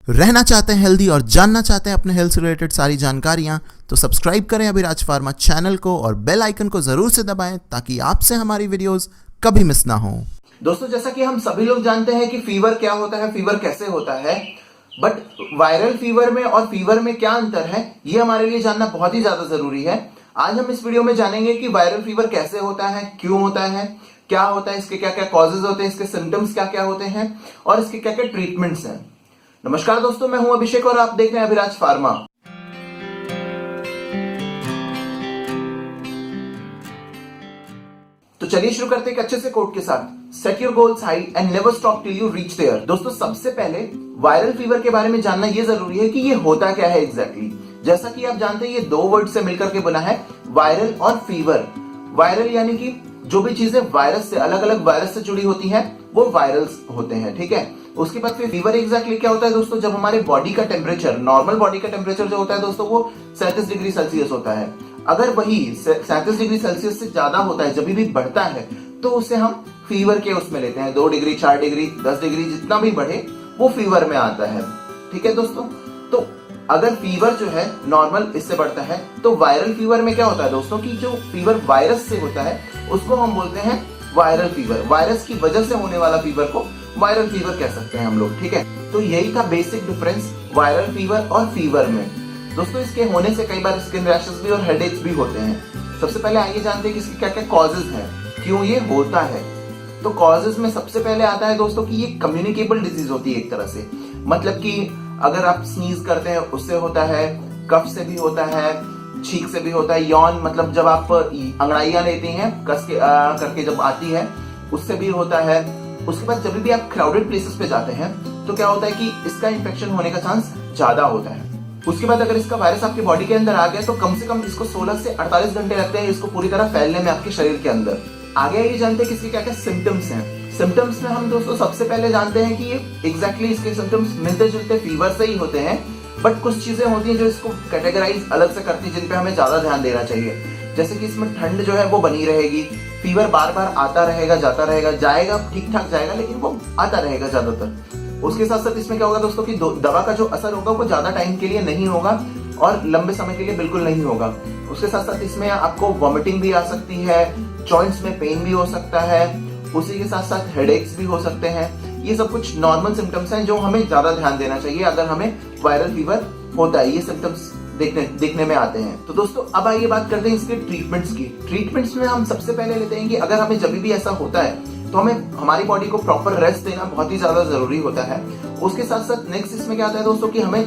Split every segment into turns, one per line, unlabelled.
रहना चाहते हैं हेल्दी और जानना चाहते हैं अपने हेल्थ से रिलेटेड सारी जानकारियां, तो सब्सक्राइब करें अभिराज फार्मा चैनल को और बेल आइकन को जरूर से दबाएं ताकि आपसे हमारी वीडियोस कभी मिस ना हो।
दोस्तों, जैसा कि हम सभी लोग जानते हैं कि फीवर क्या होता है, फीवर कैसे होता है, बट वायरल फीवर में और फीवर में क्या अंतर है, ये हमारे लिए जानना बहुत ही ज्यादा जरूरी है। आज हम इस वीडियो में जानेंगे कि वायरल फीवर कैसे होता है, क्यों होता है, क्या होता है, इसके क्या क्या कॉजेज होते हैं, इसके सिम्टम्स क्या क्या होते हैं और इसके क्या क्या ट्रीटमेंट्स हैं। नमस्कार दोस्तों, मैं हूं अभिषेक और आप देख रहे हैं अभिराज फार्मा। तो चलिए शुरू करते हैं एक अच्छे से कोट के साथ। Set your goals high and never stop till you reach there. दोस्तों, सबसे पहले वायरल फीवर के बारे में जानना यह जरूरी है कि ये होता क्या है एग्जैक्टली। जैसा कि आप जानते हैं, ये दो वर्ड से मिलकर के बना है, वायरल और फीवर। वायरल यानी कि जो भी चीजें वायरस से, अलग अलग वायरस से जुड़ी होती हैं, वो वायरल्स होते हैं, ठीक है। उसके बाद फिर फीवर एग्जैक्टली क्या होता है दोस्तों, जब हमारे बॉडी का टेम्परेचर, नॉर्मल बॉडी का टेम्परेचर जो होता है दोस्तों, वो 37 डिग्री सेल्सियस होता है। अगर वही 37 डिग्री सेल्सियस से ज्यादा होता है, जब भी बढ़ता है, तो उसे हम फीवर के उसमें लेते हैं। 2 डिग्री, 4 डिग्री, 10 डिग्री, जितना भी बढ़े वो फीवर में आता है, ठीक है दोस्तों। तो अगर फीवर जो है नॉर्मल इससे बढ़ता है, तो वायरल फीवर में क्या होता है दोस्तों कि जो फीवर वायरस से होता है उसको हम बोलते हैं वायरल फीवर। वायरस की वजह से होने वाला फीवर को वायरल फीवर कह सकते हैं हम लोग, ठीक है। तो यही था बेसिक डिफरेंस वायरल फीवर और फीवर में। दोस्तों, इसके होने से कई बार स्किन रैशेस भी और हेडेक्स भी होते हैं। सबसे पहले आइए जानते हैं कि इसके क्या क्या कॉजेज हैं, क्यों ये होता है। तो कॉजेज में सबसे पहले आता है दोस्तों कि ये कम्युनिकेबल डिजीज होती है एक तरह से। मतलब कि अगर आप स्नीज करते हैं उससे होता है, कफ से भी होता है, छींक से भी होता है, यौन मतलब जब आप अंगड़ाइयां लेती हैं कस के करके जब आती है, उससे भी होता है। उसके बाद जब भी आप क्राउडेड प्लेसेस पे जाते हैं तो क्या होता है कि इसका इन्फेक्शन होने का चांस ज्यादा होता है। उसके बाद अगर इसका वायरस आपकी बॉडी के अंदर आ गया तो कम से कम इसको 16 से 48 घंटे लगते हैं इसको पूरी तरह फैलने में आपके शरीर के अंदर। आगे ये जानते हैं कि इसके क्या क्या सिम्टम्स हैं। सिम्टम्स में हम दोस्तों सबसे पहले जानते हैं कि ये एग्जैक्टली इसके सिम्टम्स मिलते जुलते फीवर से ही होते हैं, बट कुछ चीजें होती हैं जो इसको कैटेगराइज अलग से करती है, जिन पे हमें ज्यादा ध्यान देना चाहिए। जैसे कि इसमें ठंड जो है वो बनी रहेगी, फीवर बार बार आता रहेगा, जाता रहेगा, जाएगा ठीक ठाक जाएगा, लेकिन वो आता रहेगा ज्यादातर। उसके साथ साथ इसमें क्या होगा दोस्तों कि दवा का जो असर होगा वो ज्यादा टाइम के लिए नहीं होगा और लंबे समय के लिए बिल्कुल नहीं होगा। उसके साथ साथ इसमें आपको वॉमिटिंग भी आ सकती है, जॉइंट्स में पेन भी हो सकता है, उसी के साथ साथ हेडेक्स भी हो सकते हैं। ये सब कुछ नॉर्मल सिम्टम्स हैं जो हमें ज्यादा ध्यान देना चाहिए अगर हमें वायरल फीवर होता है, ये सिम्टम्स देखने में आते हैं। तो दोस्तों, अब आइए बात करते हैं इसके ट्रीटमेंट्स की। ट्रीटमेंट्स में हम सबसे पहले लेते हैं कि अगर हमें जब भी ऐसा होता है तो हमें हमारी बॉडी को प्रॉपर रेस्ट देना बहुत ही ज्यादा जरूरी होता है। उसके साथ साथ नेक्स्ट इसमें क्या आता है दोस्तों कि हमें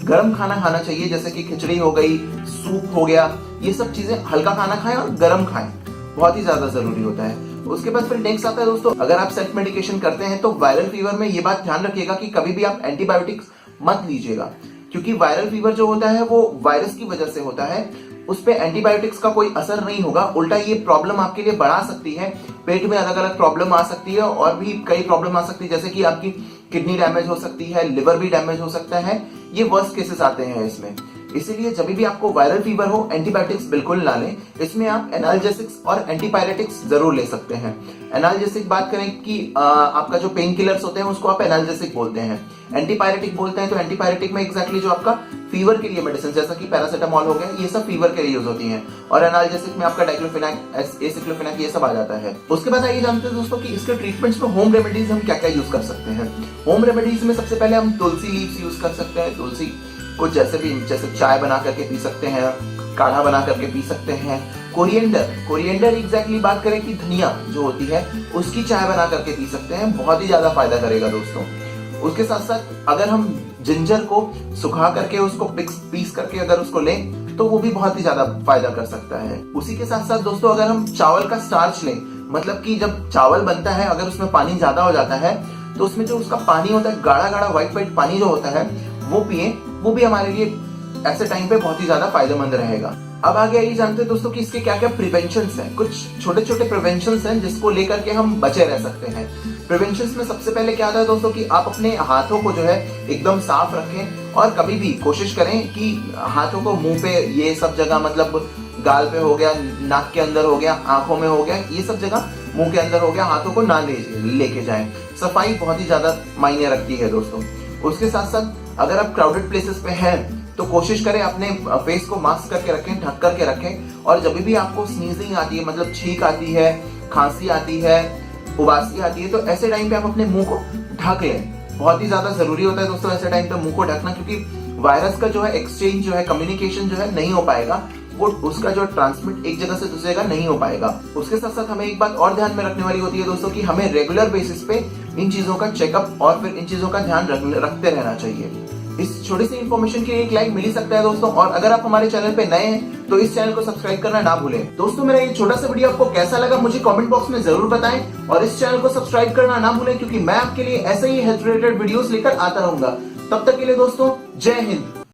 गर्म खाना खाना चाहिए, जैसे कि खिचड़ी हो गई, सूप हो गया, ये सब चीजें हल्का खाना खाएं और गर्म खाएं, बहुत ही ज्यादा जरूरी होता है। उसके बाद फिर नेक्स्ट आता है दोस्तों, अगर आप सेल्फ मेडिकेशन करते हैं तो वायरल फीवर में ये बात ध्यान रखिएगा कि कभी भी आप एंटीबायोटिक्स मत लीजिएगा, क्योंकि वायरल फीवर जो होता है वो वायरस की वजह से होता है। उस पे एंटीबायोटिक्स का कोई असर नहीं होगा, उल्टा ये प्रॉब्लम आपके लिए बढ़ा सकती है। पेट में अलग अलग प्रॉब्लम आ सकती है और भी कई प्रॉब्लम आ सकती है, जैसे कि आपकी किडनी डैमेज हो सकती है, लिवर भी डैमेज हो सकता है। ये वर्स्ट केसेस आते हैं इसमें। इसीलिए जब भी आपको वायरल फीवर हो, एंटीबायोटिक्स बिल्कुल ना लें। इसमें आप एनाल्जेसिक्स और एंटीपायरेटिक्स जरूर ले सकते हैं। एनाल्जेसिक बात करें कि आपका जो पेन किलर्स होते हैं उसको आप एनाल्जेसिक बोलते हैं। एंटीपायरेटिक बोलते हैं तो एंटीपायरेटिक में एग्जैक्टली जो आपका फीवर के लिए मेडिसिन, जैसा कि पैरासिटामोल हो गया, ये सब फीवर के लिए यूज होती हैं। और एनाल्जेसिक में आपका डाइक्लोफेनाक, एसिक्लोफेनाक, ये सब आ जाता है। उसके बाद आइए जानते हैं दोस्तों कि इसके ट्रीटमेंट्स में होम रेमेडीज हम क्या क्या यूज कर सकते हैं। होम रेमेडीज में सबसे पहले हम तुलसी लीव्स यूज कर सकते हैं। तुलसी को जैसे चाय बना करके पी सकते हैं, काढ़ा बना करके पी सकते हैं। कोरिएंडर एग्जैक्टली बात करें कि धनिया जो होती है उसकी चाय बना करके पी सकते हैं, बहुत ही ज्यादा फायदा करेगा दोस्तों। उसके साथ साथ अगर हम जिंजर को सुखा करके उसको पीस करके अगर उसको लें तो वो भी बहुत ही ज्यादा फायदा कर सकता है। उसी के साथ साथ दोस्तों, अगर हम चावल का स्टार्च लें, मतलब कि जब चावल बनता है अगर उसमें पानी ज्यादा हो जाता है तो उसमें जो उसका पानी होता है, गाढ़ा गाढ़ा व्हाइट पानी जो होता है, वो पिए, वो भी हमारे लिए ऐसे टाइम पे बहुत ही ज्यादा फायदेमंद रहेगा। अब आगे आइए जानते हैं दोस्तों कि इसके क्या क्या प्रिवेंशंस हैं। कुछ छोटे छोटे प्रिवेंशंस हैं जिसको लेकर के हम बचे रह सकते हैं। प्रिवेंशंस में सबसे पहले क्या आता है दोस्तों कि आप अपने हाथों को जो है एकदम साफ रखें और कभी भी कोशिश करें कि हाथों को मुंह पे, ये सब जगह, मतलब गाल पे हो गया, नाक के अंदर हो गया, आंखों में हो गया, ये सब जगह, मुंह के अंदर हो गया, हाथों को ना लेके जाएं। सफाई बहुत ही ज्यादा मायने रखती है दोस्तों। उसके साथ साथ अगर आप क्राउडेड प्लेसेस पे हैं तो कोशिश करें अपने फेस को मास्क करके रखें, ढक करके रखें। और जब भी आपको स्नीजिंग आती है, मतलब छींक आती है, खांसी आती है, उबासी आती है, तो ऐसे टाइम पे आप अपने मुंह को ढक लें। बहुत ही ज्यादा जरूरी होता है दोस्तों ऐसे टाइम पे मुंह को ढकना, क्योंकि वायरस का जो है एक्सचेंज जो है, कम्युनिकेशन जो है नहीं हो पाएगा, वो उसका जो ट्रांसमिट एक जगह से दूसरी जगह नहीं हो पाएगा। उसके साथ साथ हमें एक बात और ध्यान में रखने वाली होती है दोस्तों कि हमें रेगुलर बेसिस पे इन चीजों का चेकअप और फिर इन चीजों का ध्यान रखते रहना चाहिए। इस छोटी सी इन्फॉर्मेशन के लिए एक लाइक मिल ही सकता है दोस्तों। और अगर आप हमारे चैनल पे नए हैं तो इस चैनल को सब्सक्राइब करना ना भूलें। दोस्तों मेरा ये छोटा सा वीडियो आपको कैसा लगा मुझे कमेंट बॉक्स में जरूर बताएं और इस चैनल को सब्सक्राइब करना ना भूलें, क्योंकि मैं आपके लिए ऐसे ही हेल्थ रिलेटेड वीडियोस लेकर आता रहूंगा। तब तक के लिए दोस्तों जय हिंद।